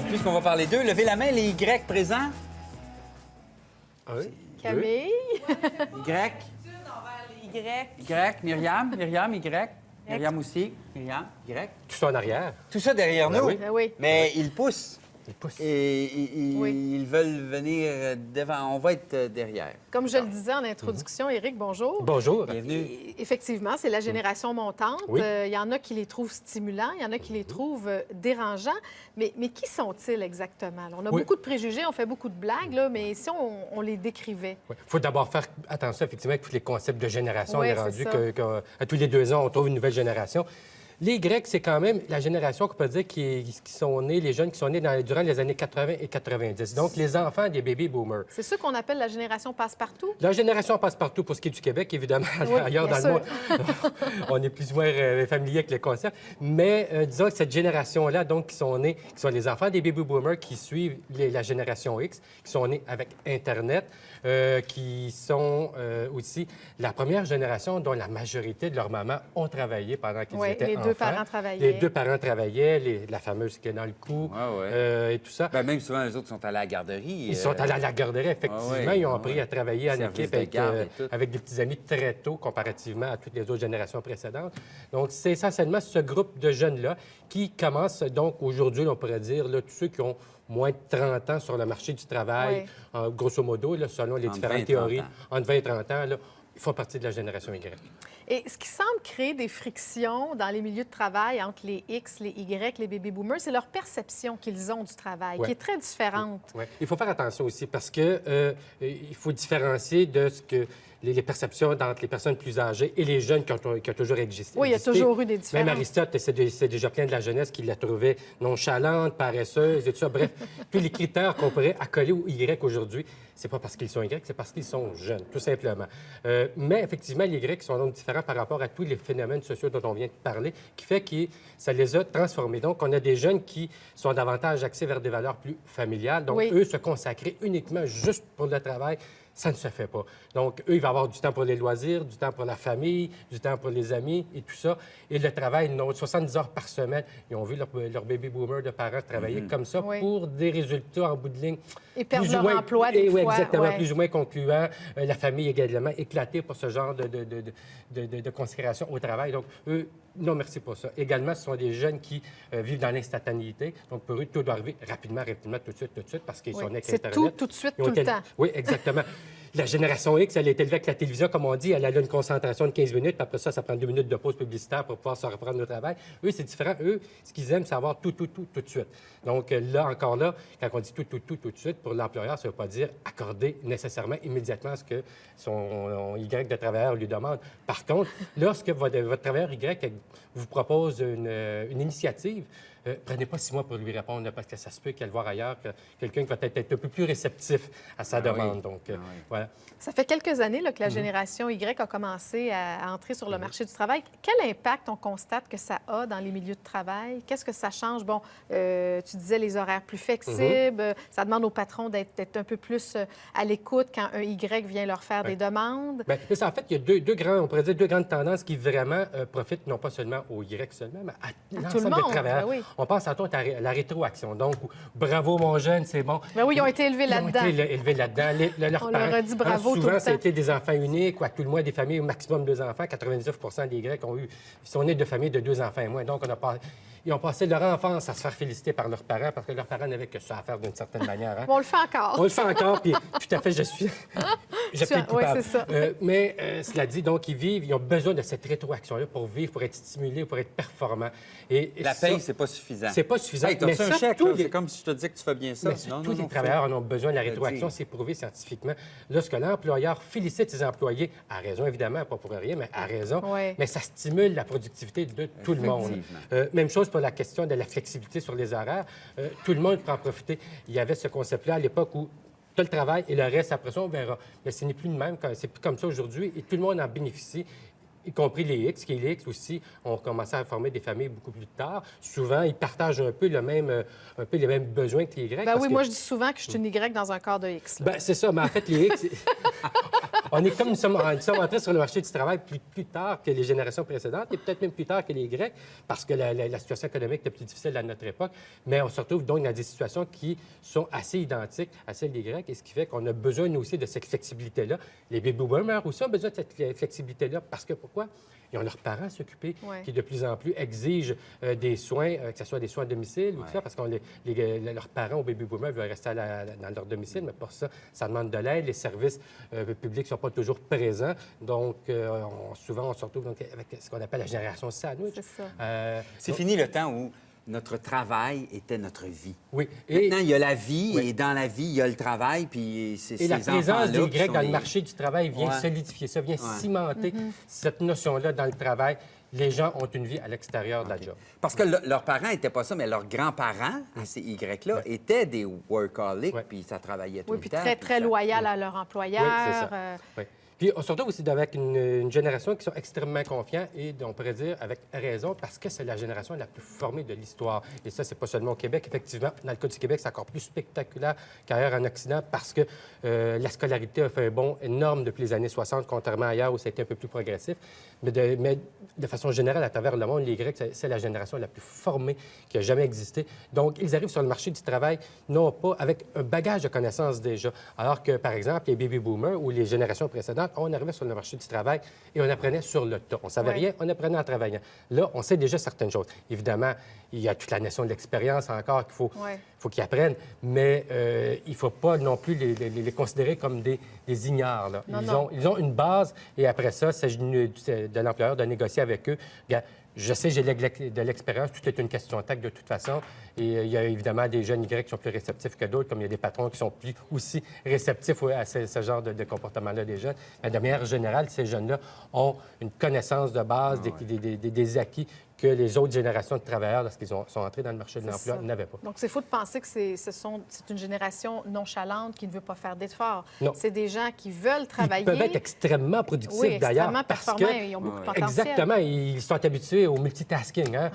Puisqu'on va parler d'eux, levez la main, les Y présents. Oui. Camille. Y. Y. Myriam, Y. Myriam aussi, Myriam, Y. Tout ça en arrière. Tout ça derrière Ben nous. oui. Ben oui. Mais ils poussent. Il pousse. Et Oui. ils veulent venir devant. On va être derrière. Comme je le disais en introduction, Éric, bonjour. Bonjour. Bienvenue. Effectivement, c'est la génération montante. Oui. Il y en a qui les trouvent stimulants, il y en a qui les trouvent dérangeants. Mais qui sont-ils exactement? Là, on a Oui. beaucoup de préjugés, on fait beaucoup de blagues, là, mais si on les décrivait? Il faut d'abord faire attention, effectivement, avec tous les concepts de génération. Oui, On est c'est rendu ça. qu'à tous les 2 ans, on trouve une nouvelle génération. Les Grecs, c'est quand même la génération qu'on peut dire qui sont nés, les jeunes qui sont nés durant les années 80 et 90. Donc, les enfants des baby boomers. C'est ceux qu'on appelle la génération passe-partout? La génération passe partout pour ce qui est du Québec, évidemment. Oui, Ailleurs bien dans le monde, on est plus ou moins familier avec le concept. Mais disons que cette génération-là, donc, qui sont nés, qui sont les enfants des baby boomers qui suivent la génération X, qui sont nés avec Internet, qui sont aussi la première génération dont la majorité de leurs mamans ont travaillé pendant qu'ils Oui, étaient les enfants. deux parents travaillaient. Les 2 parents travaillaient, la fameuse qui est dans le cou et tout ça. Ben, même souvent, les autres sont allés à la garderie. Ils sont allés à la garderie, effectivement. Ils ont appris à travailler en Service équipe de garde et tout. avec des petits amis très tôt, comparativement à toutes les autres générations précédentes. Donc, c'est essentiellement ce groupe de jeunes-là qui commence donc aujourd'hui, on pourrait dire, là, tous ceux qui ont moins de 30 ans sur le marché du travail, grosso modo, là, selon les Entre différentes 20 et 30 théories, ans. entre 20 et 30 ans, là, ils font partie de la génération Y. Et ce qui semble créer des frictions dans les milieux de travail entre les X, les Y, les baby boomers, c'est leur perception qu'ils ont du travail, Ouais. qui est très différente. Ouais. Il faut faire attention aussi parce que il faut différencier de ce que les perceptions entre les personnes plus âgées et les jeunes qui ont toujours existé. Oui, il y a toujours eu des différences. Même Aristote, c'est déjà plein de la jeunesse qui la trouvait nonchalante, paresseuse et tout ça. Bref, tous les critères qu'on pourrait accoler aux Y aujourd'hui, c'est pas parce qu'ils sont Y, c'est parce qu'ils sont jeunes, tout simplement. Mais effectivement, les Y sont donc différents par rapport à tous les phénomènes sociaux dont on vient de parler, qui fait que ça les a transformés. Donc, on a des jeunes qui sont davantage axés vers des valeurs plus familiales. Donc, Oui. eux, se consacrer uniquement juste pour le travail, ça ne se fait pas. Donc, eux, ils vont avoir du temps pour les loisirs, du temps pour la famille, du temps pour les amis et tout ça. Et le travail, ils ont 70 heures par semaine. Ils ont vu leur baby boomer de parents travailler comme ça Oui. pour des résultats en bout de ligne. Et perdre plus ou leur moins- emploi, des oui, fois, exactement, ouais. plus ou moins concluant. La famille également éclatée pour ce genre de consécration au travail. Donc, eux, non, merci pour ça. Également, ce sont des jeunes qui vivent dans l'instantanéité. Donc, pour eux, tout doit arriver rapidement, tout de suite, parce qu'ils Oui. sont nés avec C'est Internet. tout de suite, Ils ont tout le été- temps. Oui, exactement. La génération X, elle est élevée avec la télévision, comme on dit. Elle a une concentration de 15 minutes, puis après ça prend 2 minutes de pause publicitaire pour pouvoir se reprendre au travail. Eux, c'est différent. Eux, ce qu'ils aiment, c'est avoir tout de suite. Donc là, encore là, quand on dit tout de suite, pour l'employeur, ça ne veut pas dire accorder nécessairement immédiatement ce que son Y de travailleur lui demande. Par contre, lorsque votre travailleur Y vous propose une initiative, prenez pas 6 mois pour lui répondre, parce que ça se peut qu'il y ait le voir ailleurs, que quelqu'un qui va être un peu plus réceptif à sa demande. oui. Donc, Ah oui. voilà. Ça fait quelques années là, que Mhm. la génération Y a commencé à entrer sur le marché du travail. Quel impact on constate que ça a dans les milieux de travail? Qu'est-ce que ça change? Bon, tu disais les horaires plus flexibles. Mhm. Ça demande aux patrons d'être un peu plus à l'écoute quand un Y vient leur faire des demandes. Bien, là, en fait, il y a on pourrait dire deux grandes tendances qui vraiment profitent non pas seulement aux Y seulement, mais à tout le l'ensemble des monde, travailleurs. ben oui. On pense à toi à la rétroaction. Donc, bravo mon jeune, c'est bon. Ben oui, ils ont été élevés là-dedans. Ils ont été élevés là-dedans. Leurs On leur a parents- dit bravo tout souvent, le ça a temps. été des enfants uniques, ou à tout le moins des familles au maximum 2 enfants. 99 des Grecs sont nés de familles de 2 enfants et moins. Donc, ils ont passé leur enfance à se faire féliciter par leurs parents parce que leurs parents n'avaient que ça à faire d'une certaine manière. Hein. Bon, on le fait encore. On le fait encore, puis tout à fait, je suis Oui, coupable. c'est ça. Mais cela dit, donc, ils ont besoin de cette rétroaction-là pour vivre, pour être stimulés, pour être performants. Et La ça, paye, c'est pas suffisant. c'est pas suffisant. Hey, t'as Mais reçu un ça, chèque, tous là. les- C'est comme si je te disais que tu fais bien ça. mais tous les travailleurs en ont besoin de la rétroaction, c'est prouvé scientifiquement. Lorsque l'employeur félicite ses employés, à raison évidemment, pas pour rien, mais à raison, Ouais. mais ça stimule la productivité de tout le monde. Même chose pour la question de la flexibilité sur les horaires. Tout le monde peut en profiter. Il y avait ce concept-là à l'époque où tu as le travail et le reste, après ça, on verra. Mais ce n'est plus le même, c'est plus comme ça aujourd'hui et tout le monde en bénéficie. y compris les X, qui les X aussi ont commencé à former des familles beaucoup plus tard. Souvent, ils partagent un peu, les mêmes besoins que les Y. Ben oui, moi, je dis souvent que je suis une Y dans un corps de X. Ben, c'est ça, mais en fait, les X... nous sommes entrés sur le marché du travail plus tard que les générations précédentes et peut-être même plus tard que les Grecs, parce que la situation économique était plus difficile à notre époque. Mais on se retrouve donc dans des situations qui sont assez identiques à celles des Grecs, et ce qui fait qu'on a besoin, nous aussi, de cette flexibilité-là. Les baby boomers aussi ont besoin de cette flexibilité-là, parce que pourquoi? Ils ont leurs parents à s'occuper, qui de plus en plus exigent des soins, que ce soit des soins à domicile ou tout ça, parce que leurs parents aux baby boomers veulent rester dans leur domicile, mais pour ça, ça demande de l'aide. Les services publics ne sont pas toujours présents. Donc, souvent, on se retrouve donc avec ce qu'on appelle la génération sandwich. C'est ça. C'est fini le temps où notre travail était notre vie. Oui. Maintenant, il y a la vie, et dans la vie, il y a le travail, puis c'est Et ces la présence des enfants-là Grecs qui dans sont le marché du travail vient Ouais. solidifier ça, vient cimenter cette notion-là dans le travail. Les gens ont une vie à l'extérieur de la job. Parce que leurs parents n'étaient pas ça, mais leurs grands-parents, à ces Y-là, étaient des workaholics, puis ça travaillait tout Oui, le puis temps. très, très ça- loyal à leur employeur. Oui, c'est ça. Oui. Puis on se retrouve aussi avec une génération qui sont extrêmement confiants et on pourrait dire avec raison parce que c'est la génération la plus formée de l'histoire. Et ça, c'est pas seulement au Québec. Effectivement, dans le cas du Québec, c'est encore plus spectaculaire qu'ailleurs en Occident parce que la scolarité a fait un bond énorme depuis les années 60, contrairement à ailleurs où c'était un peu plus progressif. Mais de façon générale, à travers le monde, les Grecs, c'est la génération la plus formée qui a jamais existé. Donc, ils arrivent sur le marché du travail non pas avec un bagage de connaissances déjà, alors que, par exemple, les baby boomers ou les générations précédentes, on arrivait sur le marché du travail et on apprenait sur le tas. On savait rien, on apprenait en travaillant. Là, on sait déjà certaines choses. Évidemment, il y a toute la notion de l'expérience encore qu'il faut qu'ils apprennent, mais il ne faut pas non plus les considérer comme des ignares. Là. Ils ont une base et après ça, c'est de l'employeur de négocier avec eux. Regarde, je sais, j'ai de l'expérience, tout est une question de tact de toute façon. Et il y a évidemment des jeunes Y qui sont plus réceptifs que d'autres, comme il y a des patrons qui sont plus aussi réceptifs à ce genre de comportement-là des jeunes. Mais de manière générale, ces jeunes-là ont une connaissance de base, des acquis que les autres générations de travailleurs, lorsqu'ils sont entrés dans le marché de l'emploi, n'avaient pas. Donc, c'est faux de penser que c'est une génération nonchalante qui ne veut pas faire d'efforts. Non. C'est des gens qui veulent travailler. Ils peuvent être extrêmement productifs, oui, d'ailleurs. extrêmement performants. Ils ont beaucoup de potentiel. Exactement. Ils sont habitués au multitasking. Hein?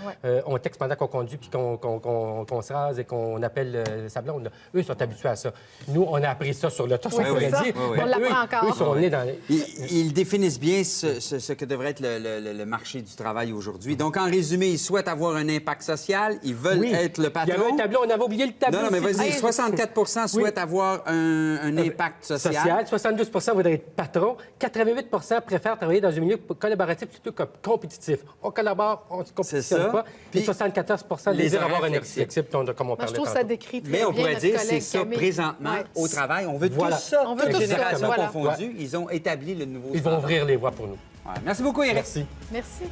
On texte pendant qu'on conduit puis qu'on se rase et qu'on appelle sa blonde. Là. Eux, ils sont habitués à ça. Nous, on a appris ça sur le tas, on pourrait dire. On l'apprend encore. Eux, ils sont nés dans... Ils définissent bien ce que devrait être le marché du travail aujourd'hui. Donc, en résumé, ils souhaitent avoir un impact social, ils veulent être le patron. Il y avait un tableau, on avait oublié le tableau. Non, mais aussi. vas-y, 64 souhaitent avoir un impact social. 72 voudraient être patron. 88 préfèrent travailler dans un milieu collaboratif plutôt que compétitif. On collabore, on ne se compétitionne pas. Puis 74 désirent avoir un flexible, comme on Moi, parlait je trouve tantôt. ça décrit très Mais bien on pourrait notre dire collègue c'est ça Camille. présentement au travail. On veut Voilà. tout ça. On veut toutes tout les ça, générations voilà. confondues, ils ont établi le nouveau Ils vont standard. ouvrir les voies pour nous. Ouais. Merci beaucoup, Éric. Merci. Merci.